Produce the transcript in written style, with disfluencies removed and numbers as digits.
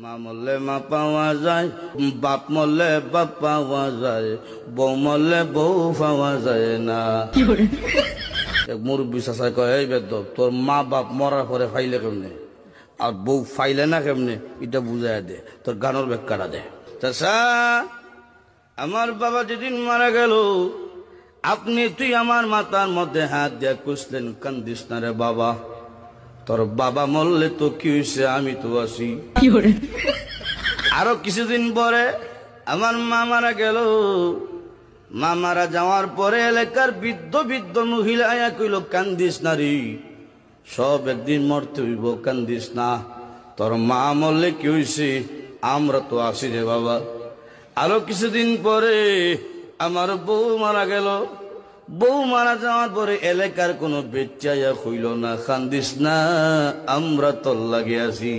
মা মরলে মা পাওয়া যায়, বাপ মরলে বাপ পাওয়া যায়, বউ মরলে বউ পাওয়া যায় না। মুরব্বী চাচাই কয়, এই বেদব, তোর মা বাপ মরার পরে ফাইলে কেমনে আর বউ ফাইলে না কেমনে, এটা বুঝাই দে, তোর গানোর ব্যাখ্যাটা দে। চাচা, আমার বাবা যেদিন মারা গেল, তুই আমার মাথার মধ্যে হাত দিয়ে কুসলেন, কান্দিস না রে বাবা, তোর বাবা মরলে তো কি হয়েছে, আমি তো আছি। আরো কিছুদিন পরে আমার মা মারা গেল। মা মারা যাওয়ার পরে এলাকার বৃদ্ধ বৃদ্ধ মহিলা আয়া কইল, কান্দিস না রে, সব একদিন মরতে হইব, কান্দিস না, তোর মা মরলে কি হয়েছে, আমরা তো আছি রে বাবা। আরো কিছুদিন পরে আমার বউ মারা গেল। বউ মারা যাওয়ার পরে এলাকার কোনো বেচ্চাইয়া হইল না, কান্দিস না, আমরা তোর লাগে আছি।